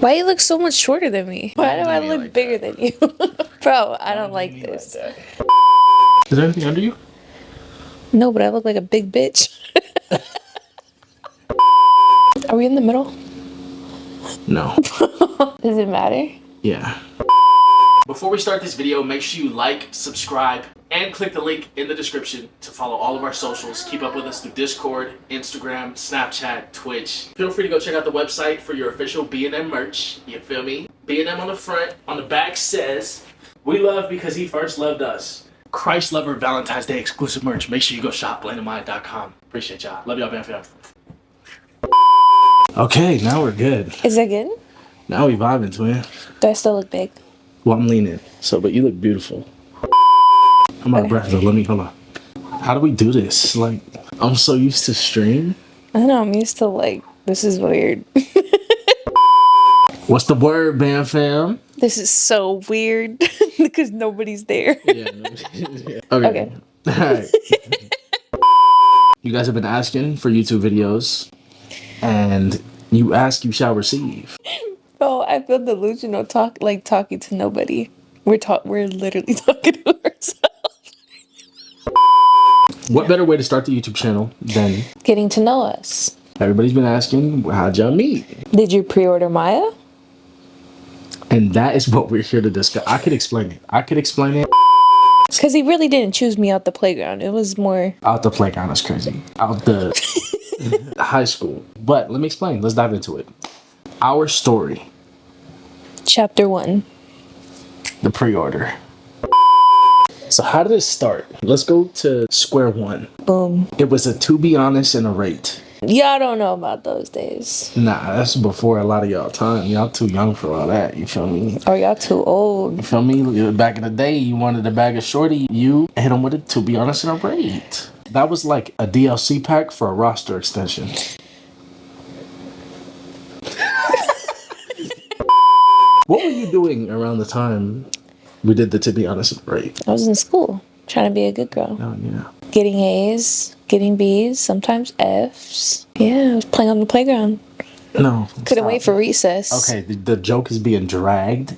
Why you look so much shorter than me? Why do I look bigger than you? Bro, I don't like this. Is there anything under you? No, but I look like a big bitch. Are we in the middle? No. Does it matter? Yeah. Before we start this video, make sure you like, subscribe, and click the link in the description to follow all of our socials. Keep up with us through Discord, Instagram, Snapchat, Twitch. Feel free to go check out the website for your official B&M merch. You feel me? B&M on the front. On the back says, "We love because he first loved us." Christ Lover Valentine's Day exclusive merch. Make sure you go shop BlaineAndMaya.com. Appreciate y'all. Love y'all, man. Okay, now we're good. Is that good? Now we vibing, twin. Do I still look big? Well, I'm leaning. But you look beautiful. I'm out of breath though. Hold on. How do we do this? Like, I'm so used to stream. I don't know, I'm used to this is weird. What's the word, man, fam? This is so weird because nobody's there. Yeah. Okay. All right. You guys have been asking for YouTube videos, and you ask, you shall receive. Bro, I feel delusional talking to nobody. We're literally talking to ourselves. What better way to start the YouTube channel than Getting to know us. Everybody's been asking, how'd y'all meet? Did you pre-order Maya? And that is what we're here to discuss. I could explain it. Because he really didn't choose me out the playground. It was more... Out the playground is crazy. Out the high school. But let me explain. Let's dive into it. Our story. Chapter 1. The pre-order. So how did it start? Let's go to square one. Boom. It was a to be honest and a rate. Y'all don't know about those days. Nah, that's before a lot of y'all time. Y'all too young for all that, you feel me? Or y'all too old. You feel me? Back in the day, you wanted a bag of shorty, you hit them with a to be honest and a rate. That was like a DLC pack for a roster extension. What were you doing around the time we did the to be honest and rate? I was in school, trying to be a good girl. Oh, yeah. Getting A's, getting B's, sometimes F's. Yeah, I was playing on the playground. No. Couldn't wait for recess. Okay, the joke is being dragged.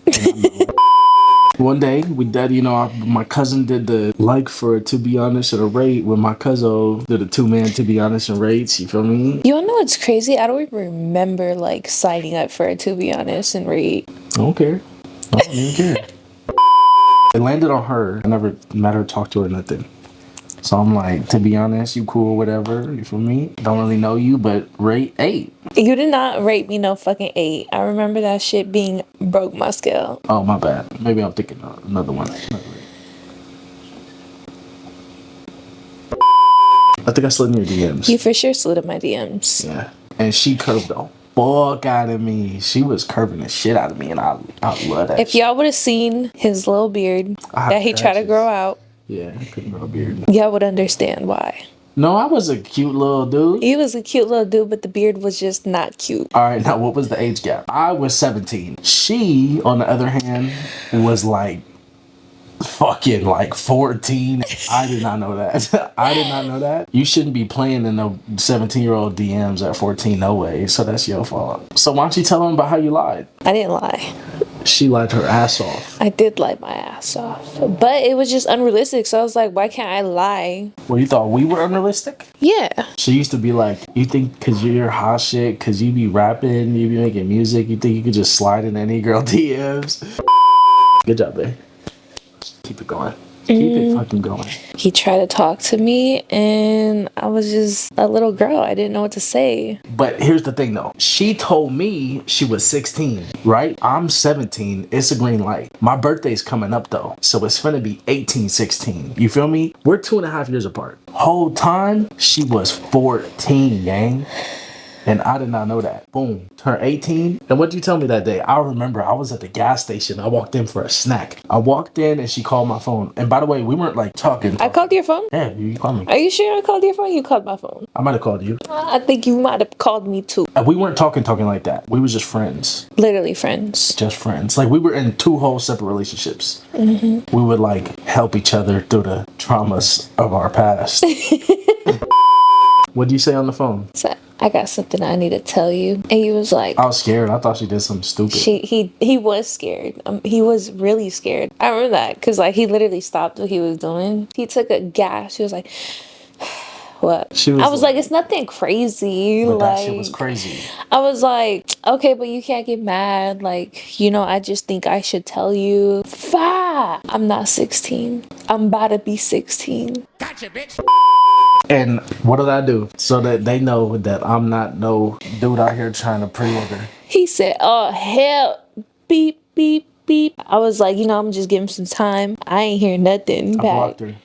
One day, we did, my cousin did the for a to be honest and a rate when my cousin did a 2-man to be honest and rates, you feel me? You wanna know what's crazy? I don't even remember signing up for a to be honest and rate. I don't care. I don't even care. It landed on her. I never met her, talked to her, nothing. So I'm like, to be honest, you cool, whatever, you feel me? Don't really know you, but rate 8. You did not rate me no fucking 8. I remember that shit being broke my scale. Oh, my bad. Maybe I'm thinking another one. I think I slid in your DMs. You for sure slid in my DMs. Yeah. And she curved the fuck out of me. She was curving the shit out of me, and I love that. If y'all would have seen his little beard that he tried to grow out. Yeah, I couldn't grow a beard. Y'all would understand why. No, I was a cute little dude. He was a cute little dude, but the beard was just not cute. All right, now what was the age gap? I was 17. She, on the other hand, was fucking 14. I did not know that. I did not know that. You shouldn't be playing in no 17-year-old DMs at 14, no way. So that's your fault. So why don't you tell them about how you lied? I didn't lie. She lied her ass off. I did lie my ass off. But it was just unrealistic. So I was like, why can't I lie? Well, you thought we were unrealistic? Yeah. She used to be like, you think because you're hot shit, because you be rapping, you be making music, you think you could just slide in any girl DMs? Good job, babe. Keep it going. Keep it fucking going. He tried to talk to me and I was just a little girl. I didn't know what to say. But here's the thing though. She told me she was 16, right? I'm 17. It's a green light. My birthday's coming up though. So it's finna be 18, 16. You feel me? We're 2.5 years apart. Whole time, she was 14, gang. And I did not know that. Boom. Turned 18. And what did you tell me that day? I remember I was at the gas station. I walked in for a snack. I walked in and she called my phone. And by the way, we weren't talking. I called your phone? Yeah, you called me. Are you sure I called your phone? You called my phone. I might have called you. I think you might have called me too. And we weren't talking like that. We was just friends. Literally friends. Just friends. We were in 2 whole separate relationships. Mm-hmm. We would help each other through the traumas of our past. What do you say on the phone? So I got something I need to tell you. And he was like, I was scared. I thought she did something stupid. he was scared. He was really scared. I remember that because like he literally stopped what he was doing. He took a gasp. He was like, what? I was like, it's nothing crazy. But like, that shit was crazy. I was like, okay, but you can't get mad. Like, you know, I just think I should tell you. I'm not 16. I'm about to be 16. Gotcha, bitch. And what did I do? So that they know that I'm not no dude out here trying to pre-order. He said, oh, hell, beep, beep, beep. I was like, you know, I'm just giving some time. I ain't hear nothing back. I blocked her.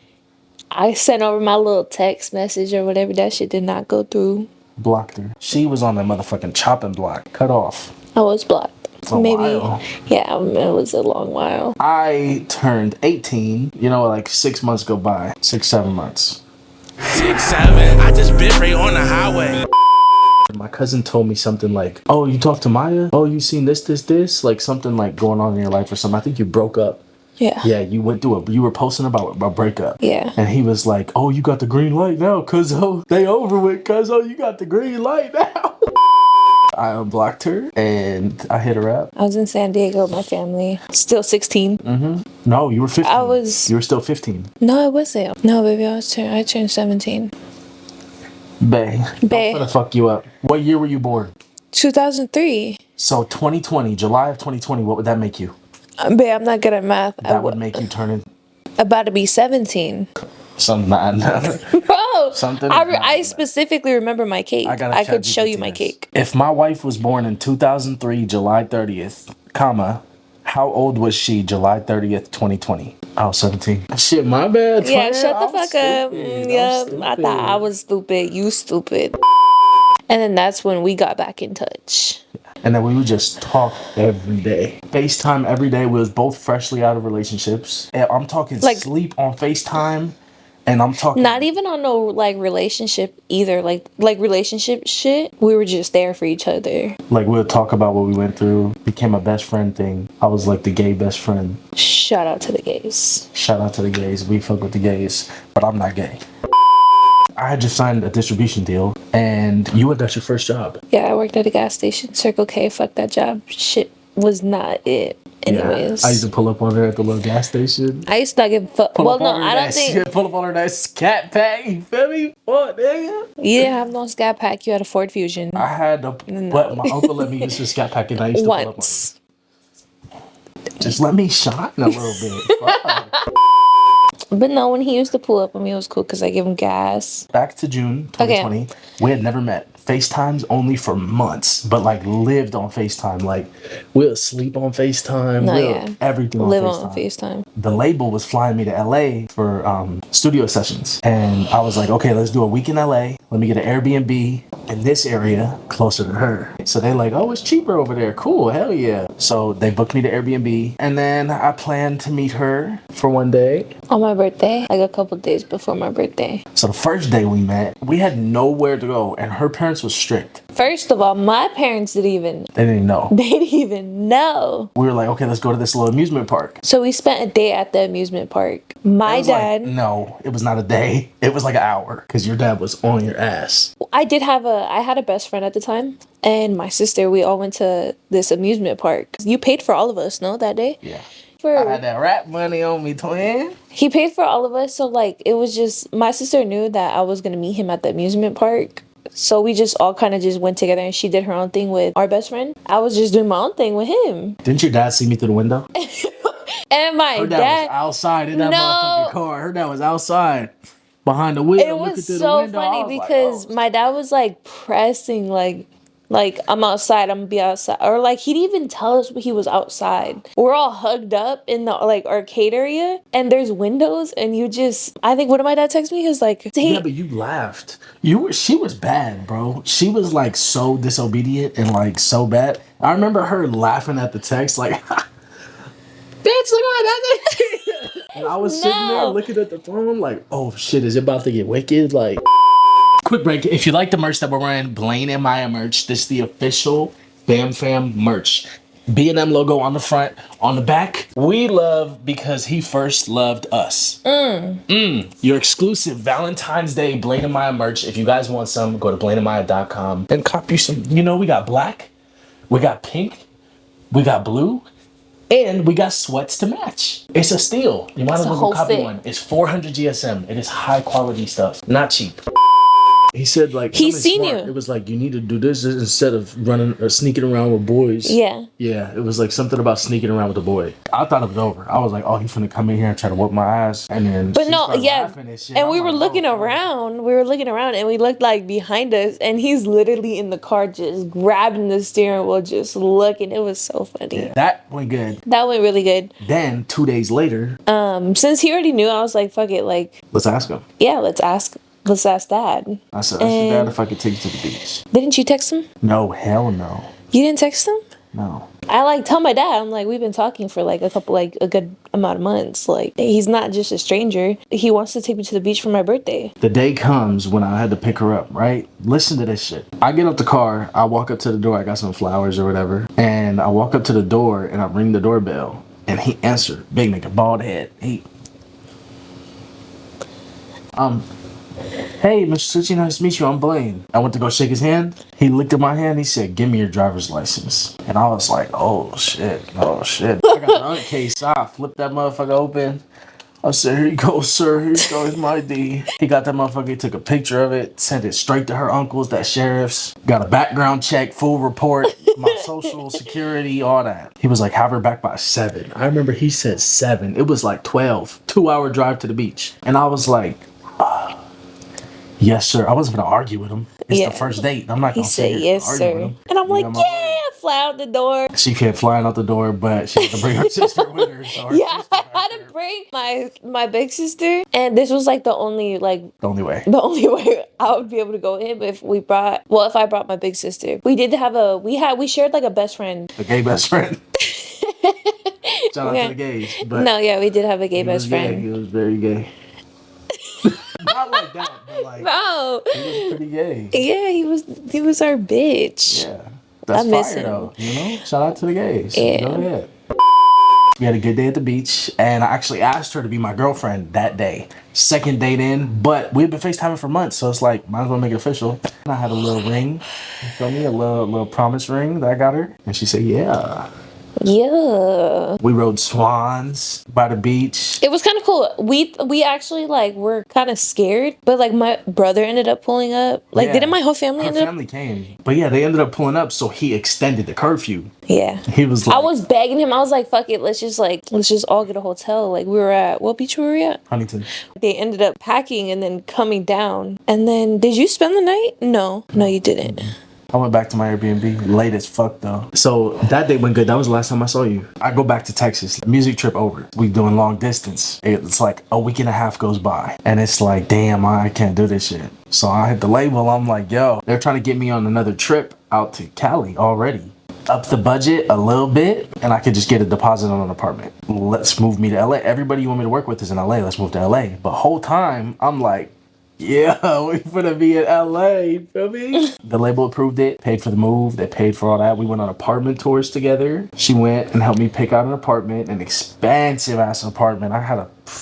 I sent over my little text message or whatever. That shit did not go through. Blocked her. She was on that motherfucking chopping block. Cut off. I was blocked. Maybe. While. Yeah, it was a long while. I turned 18. You know, like 6 months go by. 6-7 months. 6-7. I just bit right on the highway. My cousin told me something like, oh, you talked to Maya? Oh, you seen this? Like something like going on in your life or something. I think you broke up. Yeah. Yeah, you went through it. You were posting about a breakup. Yeah. And he was like, oh, you got the green light now, cuz they over with, cuz you got the green light now. I unblocked her and I hit her up. I was in San Diego with my family. Still 16. Mm-hmm. No, you were 15. You were still 15. No, I wasn't. No, baby, I turned 17. Bae. I'm gonna fuck you up. What year were you born? 2003. So 2020, July of 2020, what would that make you? Babe, I'm not good at math. That would make you turn in. About to be 17. Something. Bro, Something. I specifically remember my cake. I could show you my cake. If my wife was born in 2003, July 30th, comma, how old was she July 30th, 2020? Oh, 17. Shit, my bad. Yeah, shut the fuck up. Yeah, I thought I was stupid. You stupid. And then that's when we got back in touch. And then we would just talk every day. FaceTime every day. We was both freshly out of relationships. And I'm talking like, sleep on FaceTime. And I'm talking not even on no like relationship either. Like relationship shit. We were just there for each other. Like we'll talk about what we went through. Became a best friend thing. I was like the gay best friend. Shout out to the gays. Shout out to the gays. We fuck with the gays. But I'm not gay. I had just signed a distribution deal, and you went got your first job. Yeah, I worked at a gas station. Circle K, fuck that job. Shit was not it. Anyways. Yeah, I used to pull up on her at the little gas station. I used to not give a fuck. Well, no, I don't think. Pull up on her that scat pack, you feel me? What, nigga? You didn't have no scat pack, you had a Ford Fusion. I had a, but my uncle let me use his scat pack, and I used to pull up on her. Just let me shine a little bit. But no, when he used to pull up on me, it was cool because I give him gas. Back to June 2020, we had never met. FaceTimes only for months, but like lived on FaceTime. Like we'll sleep on FaceTime. Everything live on FaceTime. The label was flying me to LA for studio sessions. And I was like, okay, let's do a week in LA. Let me get an Airbnb in this area closer to her. So they like, oh, it's cheaper over there. Cool, hell yeah. So they booked me to Airbnb. And then I planned to meet her for one day. On my birthday, like a couple days before my birthday. So the first day we met, we had nowhere to go, and her parents was strict. First of all, my parents didn't even. They didn't know. They didn't even know. We were like, okay, let's go to this little amusement park. So we spent a day at the amusement park. My dad. Like, no, it was not a day. It was like an hour because your dad was on your ass. I had a best friend at the time, and my sister. We all went to this amusement park. You paid for all of us, no, that day? Yeah. I had that rap money on me, twin. He paid for all of us, so like it was just my sister knew that I was gonna meet him at the amusement park. So we just all kind of just went together, and she did her own thing with our best friend. I was just doing my own thing with him. Didn't your dad see me through the window? And her dad was outside in that motherfucking car. Her dad was outside behind the wheel. It was so funny because my dad was like pressing like I'm outside, I'm gonna be outside. Or like he didn't even tell us he was outside. We're all hugged up in the like arcade area, and there's windows, and I think what did my dad text me? He was like, hey. Yeah, but you laughed. She was bad, bro. She was like so disobedient and like so bad. I remember her laughing at the text like, bitch, look at that. And I was sitting there looking at the phone like, oh shit, is it about to get wicked? Like. Quick break. If you like the merch that we're wearing, BlaineAndMaya merch, this is the official Bam Fam merch. B&M logo on the front, on the back. We love because he first loved us. Your exclusive Valentine's Day Blaine and Maya merch. If you guys want some, go to BlaineAndMaya.com and cop you some. You know, we got black, we got pink, we got blue, and we got sweats to match. It's a steal. You might as well go copy one. It's 400 GSM. It is high quality stuff, not cheap. He said like He's seen smart. you. It was like you need to do this instead of running or sneaking around with boys. Yeah. Yeah, it was like something about sneaking around with a boy. I thought it was over. I was like, oh, he's finna come in here and try to whoop my ass. And then But no, yeah. And we were looking around. We were looking around and we looked like behind us and he's literally in the car just grabbing the steering wheel, just looking. It was so funny. Yeah, that went good. That went really good. Then 2 days later, since he already knew, I was like, fuck it, like let's ask him. Yeah, let's ask Dad. I said, Dad, if I could take you to the beach. Didn't you text him? No, hell no. You didn't text him? No. I like tell my dad, I'm like, we've been talking for like a good amount of months. Like, he's not just a stranger. He wants to take me to the beach for my birthday. The day comes when I had to pick her up, right? Listen to this shit. I get up the car, I walk up to the door, I got some flowers or whatever, and I walk up to the door and I ring the doorbell, and he answered, big nigga, bald head. Hey, Mr. Suchi, nice to meet you. I'm Blaine. I went to go shake his hand. He looked at my hand. He said, give me your driver's license. And I was like, oh, shit. I got the front case. I flipped that motherfucker open. I said, here you go, sir. Here you go. Here's my ID. He got that motherfucker. He took a picture of it, sent it straight to her uncles, that sheriff's. Got a background check, full report, my social security, all that. He was like, have her back by 7. I remember he said 7. It was like 12. 2-hour drive to the beach. And I was like, yes, sir. I wasn't going to argue with him. It's the first date. I'm not going to say yes, sir. And I'm like, yeah, fly out the door. She kept flying out the door, but she had to bring her sister with her. So her I had to bring my big sister. And this was like the only way. The only way I would be able to go with him if I brought my big sister. We did have we shared like a best friend. A gay best friend. Shout out to the gays. But no, yeah, we did have a gay best friend. He was very gay. Not like that, but like no. He was pretty gay. Yeah, he was our bitch. Yeah. That's I miss fire him. though. You know? Shout out to the gays. Yeah. Go ahead. We had a good day at the beach, and I actually asked her to be my girlfriend that day. Second date in, but we had been FaceTiming for months, so it's like, might as well make it official. And I had a little ring, you feel me? A little promise ring that I got her, and she said, yeah. Yeah. We rode swans by the beach. It was kind of cool. We actually like were kind of scared, but like my brother ended up pulling up. Like, yeah. Didn't my whole family end up? Her family came, but yeah, they ended up pulling up. So he extended the curfew. Yeah. He was like, I was begging him. I was like, fuck it, let's just all get a hotel. Like, we were at what beach were we at? Huntington. They ended up packing and then coming down. And then did you spend the night? No, you didn't. Mm-hmm. I went back to my Airbnb, late as fuck though. So that day went good. That was the last time I saw you. I go back to Texas, music trip over. We doing long distance. It's like a week and a half goes by. And it's like, damn, I can't do this shit. So I hit the label. I'm like, yo, they're trying to get me on another trip out to Cali already. Up the budget a little bit, and I could just get a deposit on an apartment. Let's move me to LA. Everybody you want me to work with is in LA. Let's move to LA. But whole time, I'm like, yeah, we finna be in LA, you feel me? The label approved it, paid for the move, they paid for all that. We went on apartment tours together. She went and helped me pick out an apartment, an expensive ass apartment.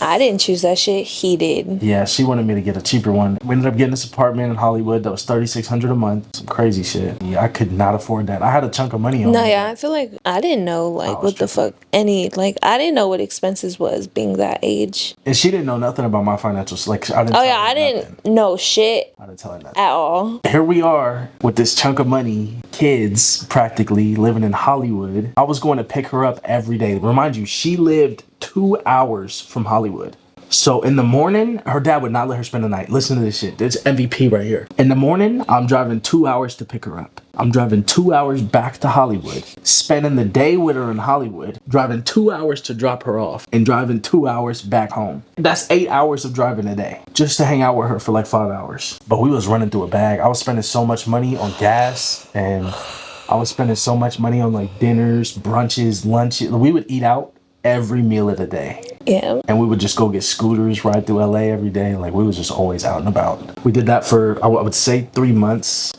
I didn't choose that shit, he did. Yeah, she wanted me to get a cheaper one. We ended up getting this apartment in Hollywood that was $3,600 a month. Some crazy shit. Yeah, I could not afford that. I had a chunk of money on me. No, yeah, I feel like I didn't know what the fuck I didn't know what expenses was being that age. And she didn't know nothing about my financials. Like, I didn't I didn't know shit. I didn't tell her nothing. At all. Here we are with this chunk of money, kids practically living in Hollywood. I was going to pick her up every day. Remind you, she lived 2 hours from Hollywood. So in the morning, her dad would not let her spend the night. Listen to this shit. It's MVP right here. In the morning, I'm driving 2 hours to pick her up. I'm driving 2 hours back to Hollywood, spending the day with her in Hollywood, driving 2 hours to drop her off, and driving 2 hours back home. That's 8 hours of driving a day just to hang out with her for like 5 hours. But we was running through a bag. I was spending so much money on gas, and I was spending so much money on like dinners, brunches, lunches. We would eat out every meal of the day. Yeah. And we would just go get scooters, ride through LA every day. Like, we was just always out and about. We did that for, I would say, 3 months.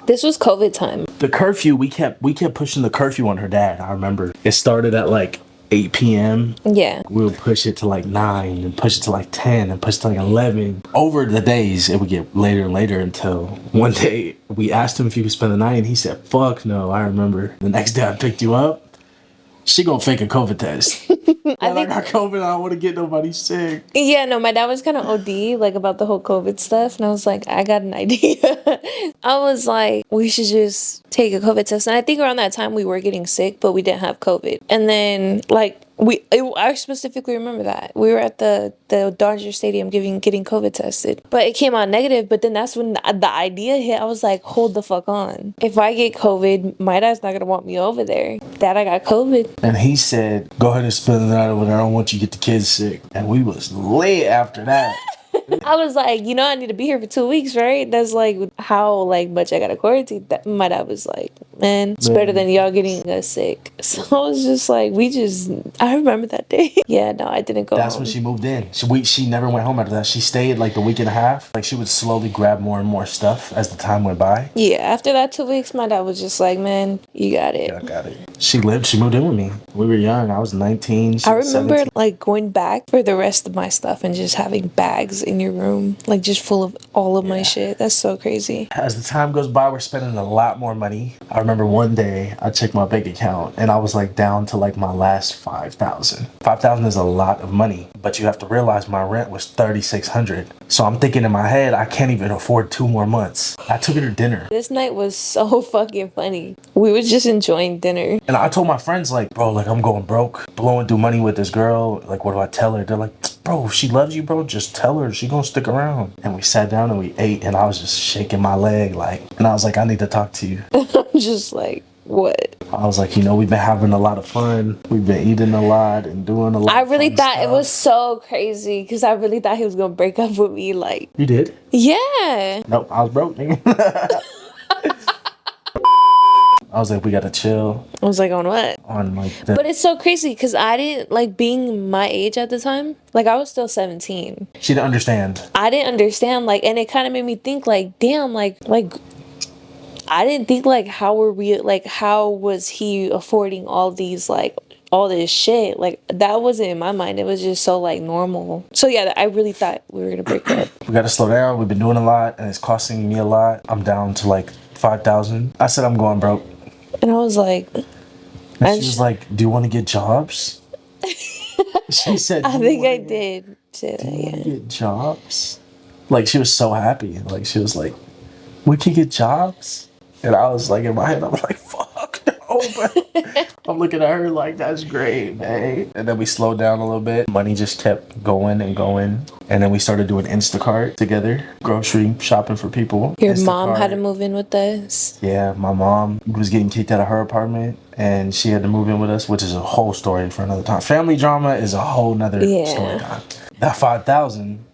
This was COVID time. The curfew, we kept pushing the curfew on her dad. I remember it started at like 8 p.m. Yeah. We would push it to like 9 and push it to like 10 and push it to like 11. Over the days, it would get later and later until one day we asked him if he could spend the night and he said, fuck no. I remember the next day I picked you up. She gonna fake a COVID test. I got COVID. I don't want to get nobody sick. Yeah, no, my dad was kind of OD, like, about the whole COVID stuff. And I was like, I got an idea. I was like, we should just take a COVID test. And I think around that time we were getting sick, but we didn't have COVID. And then, like, I specifically remember that. We were at the Dodger Stadium getting COVID tested. But it came out negative. But then that's when the idea hit. I was like, hold the fuck on. If I get COVID, my dad's not going to want me over there. Dad, I got COVID. And he said, go ahead and spend the night over there. I don't want you to get the kids sick. And we was lit after that. I was like, you know, I need to be here for 2 weeks, right? That's like how like much I got to quarantine. My dad was like, man, it's better than y'all getting us sick. So I was just like, I remember that day. Yeah, no, I didn't go That's home. when she moved in. She never went home after that. She stayed like the week and a half. Like she would slowly grab more and more stuff as the time went by. Yeah, after that 2 weeks, my dad was just like, man, you got it. Yeah, I got it. She moved in with me. We were young. I was 19. I remember 17. like going back for the rest of my stuff and just having bags in your room, like just full of all of my shit. That's so crazy. As the time goes by, we're spending a lot more money. I remember one day I checked my bank account and I was like down to like my last 5,000. 5,000 is a lot of money, but you have to realize my rent was 3,600. So I'm thinking in my head, I can't even afford 2 more months. I took her to dinner. This night was so fucking funny. We were just enjoying dinner. And I told my friends like, bro, like I'm going broke, blowing through money with this girl. Like, what do I tell her? They're like, bro, if she loves you, bro, just tell her. She gonna stick around. And we sat down and we ate and I was just shaking my leg like, and I was like, I need to talk to you. I'm just like, what? I was like, you know, we've been having a lot of fun. We've been eating a lot and doing a lot. I really of fun thought stuff. it was so crazy because I really thought he was gonna break up with me. Like, You did? yeah. Nope, I was broke, nigga. I was like, we gotta chill I was like, on what? on like the. But it's so crazy because I didn't like being my age at the time. Like, I was still 17. She didn't understand. I didn't understand, like, and it kind of made me think, like, damn, like I didn't think, like, how was he affording all these, like, all this shit? Like, that wasn't in my mind. It was just so, like, normal. So, yeah, I really thought we were gonna break up. We gotta slow down. We've been doing a lot and it's costing me a lot. I'm down to like 5,000. I said I'm going broke. And I was like, And she was like, do you want to get jobs? She said, I think I did say Do you that, want yeah. to get jobs? Like, she was so happy. Like, she was like, we can get jobs? And I was like, in my head, I was like, fuck no. But I'm looking at her like, that's great, man. And then we slowed down a little bit. Money just kept going and going. And then we started doing Instacart together, grocery shopping for people. Your mom had to Instacart. move in with us. Yeah, my mom was getting kicked out of her apartment and she had to move in with us, which is a whole story for another time. Family drama is a whole nother story time. That 5,000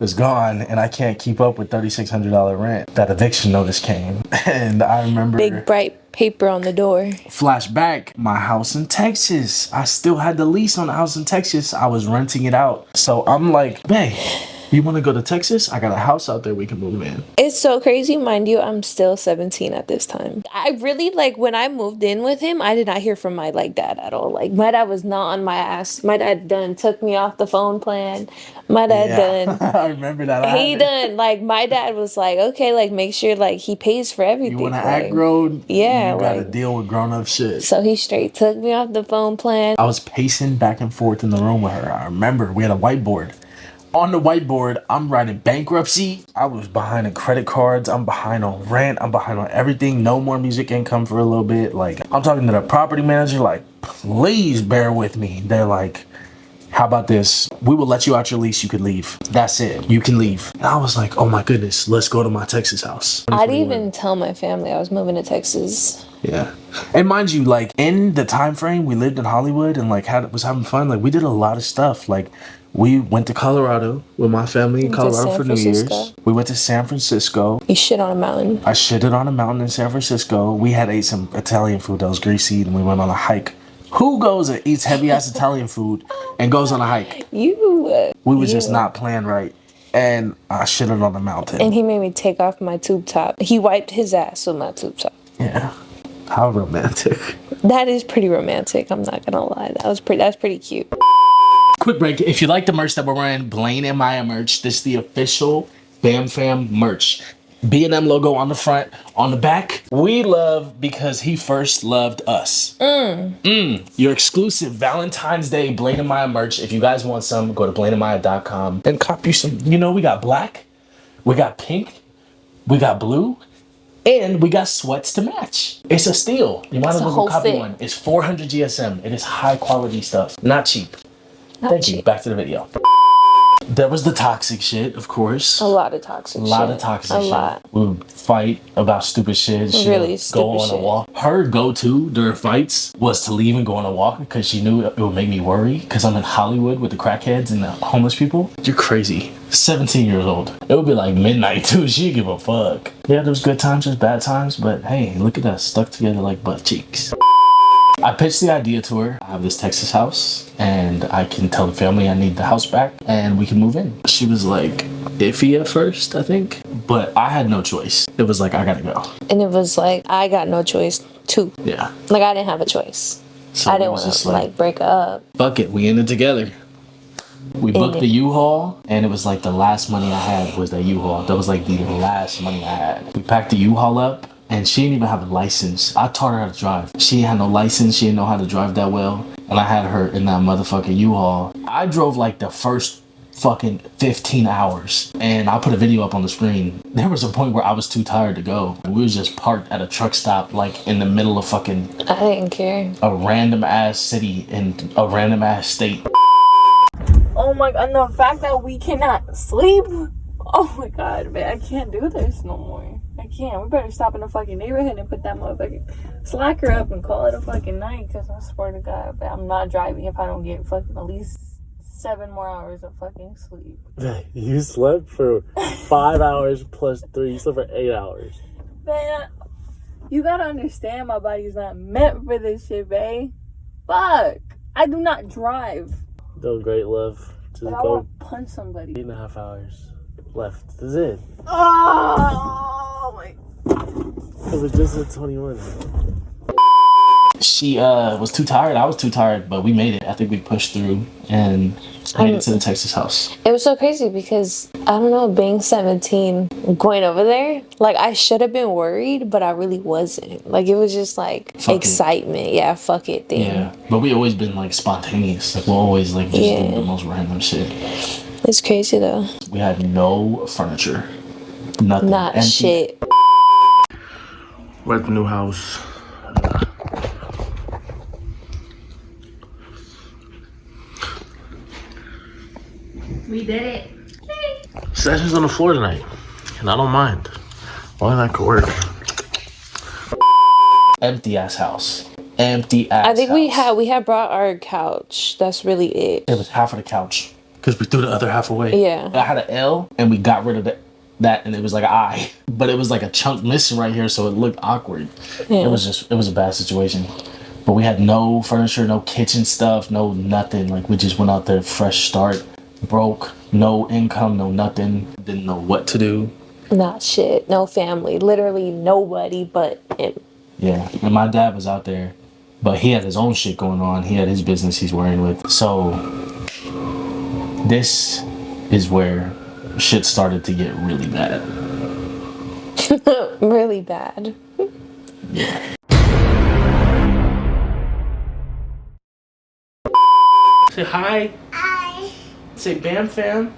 is gone and I can't keep up with $3,600 rent. That eviction notice came and I remember Big bright paper on the door. flashback, my house in Texas. I still had the lease on the house in Texas. I was renting it out. So I'm like, babe, you want to go to Texas? I got a house out there we can move in. It's so crazy, mind you, I'm still 17 at this time. I really, like, when I moved in with him, I did not hear from my, like, dad at all. Like, my dad was not on my ass. My dad done took me off the phone plan. My dad done. I remember that. He done, like, my dad was like, okay, like, make sure, like, he pays for everything. You want to like, act grown? Yeah, You got to like- deal with grown up shit. So he straight took me off the phone plan. I was pacing back and forth in the room with her. I remember we had a whiteboard. On the whiteboard, I'm writing bankruptcy. I was behind on credit cards. I'm behind on rent. I'm behind on everything. No more music income for a little bit. Like, I'm talking to the property manager, like, please bear with me. They're like, how about this? We will let you out your lease. You could leave. That's it. You can leave. And I was like, oh my goodness, let's go to my Texas house. I didn't even tell my family I was moving to Texas. Yeah. And mind you, like, in the time frame we lived in Hollywood and like was having fun, like we did a lot of stuff. Like, we went to Colorado with my family in Colorado for New Year's. We went to San Francisco. You shit on a mountain. I shitted on a mountain in San Francisco. We had ate some Italian food that was greasy and we went on a hike. Who goes and eats heavy ass Italian food and goes on a hike? You. We were just not playing right. and I shitted on the mountain. And he made me take off my tube top. He wiped his ass with my tube top. Yeah. How romantic. That is pretty romantic. I'm not gonna lie. That's pretty cute. Quick break. If you like the merch that we're wearing, Blaine and Maya merch, this is the official Bam Fam merch. B&M logo on the front, on the back. We love because he first loved us. Your exclusive Valentine's Day Blaine and Maya merch. If you guys want some, go to BlaineAndMaya.com and cop you some. You know, we got black, we got pink, we got blue, and we got sweats to match. It's a steal. You might as well go copy one. It's 400 GSM. It is high quality stuff, not cheap. Thank you. Back to the video. There was the toxic shit, of course. A lot of toxic shit. A lot. We would fight about stupid shit. Really stupid go on shit. a walk. Her go-to during fights was to leave and go on a walk because she knew it would make me worry because I'm in Hollywood with the crackheads and the homeless people. You're crazy. 17 years old. It would be like midnight too. She'd give a fuck. Yeah, there was good times, there's bad times, but hey, look at us stuck together like butt cheeks. I pitched the idea to her. I have this Texas house and I can tell the family I need the house back and we can move in. She was like iffy at first, I think, but I had no choice. It was like, I gotta go. And it was like, I got no choice too. Yeah. Like I didn't have a choice. So I didn't want to like break up. Fuck it, we in it together. We booked the U-Haul and it was like the last money I had was that U-Haul. That was like the last money I had. We packed the U-Haul up. And she didn't even have a license. I taught her how to drive. She had no license. She didn't know how to drive that well. And I had her in that motherfucking U-Haul. I drove like the first fucking 15 hours. And I put a video up on the screen. There was a point where I was too tired to go. We was just parked at a truck stop like in the middle of fucking... I didn't care. A random ass city in a random ass state. Oh my god, and the fact that we cannot sleep. Oh my god, man, I can't do this no more. I can't. We better stop in the fucking neighborhood and put that motherfucking slacker up and call it a fucking night. Because I swear to God, but I'm not driving if I don't get fucking at least 7 more hours of fucking sleep. You slept for 5 hours plus 3. You slept for 8 hours. Man, you gotta understand my body's not meant for this shit, babe. Fuck. I do not drive. Doing great, love. Just but I want to punch somebody. 8.5 hours left. This is it. Oh my. It was just at 21. She was too tired. I was too tired, but we made it. I think we pushed through and made it to the Texas house. It was so crazy because, I don't know, being 17, going over there, like, I should have been worried, but I really wasn't. Like, it was just, like, fuck excitement. It. Yeah, fuck it thing. Yeah, but we always been, like, spontaneous. Like, we're always, like, just doing the most random shit. It's crazy, though. We had no furniture. Nothing. Not empty. Shit. We're at the new house. We did it. Session's on the floor tonight, and I don't mind. Only that could work. Empty ass house. Empty ass. I think house. we had brought our couch. That's really it. It was half of the couch because we threw the other half away. Yeah. I had an L, and we got rid of that, and it was like an I, but it was like a chunk missing right here, so it looked awkward. Yeah. It was a bad situation. But we had no furniture, no kitchen stuff, no nothing. Like we just went out there, fresh start. Broke, no income, no nothing, didn't know what to do. Not shit, no family, literally nobody but him. Yeah, and my dad was out there, but he had his own shit going on. He had his business he's worrying with. So this is where shit started to get really bad. Really bad. Yeah. Say hi. Hi. Say Bam Fam.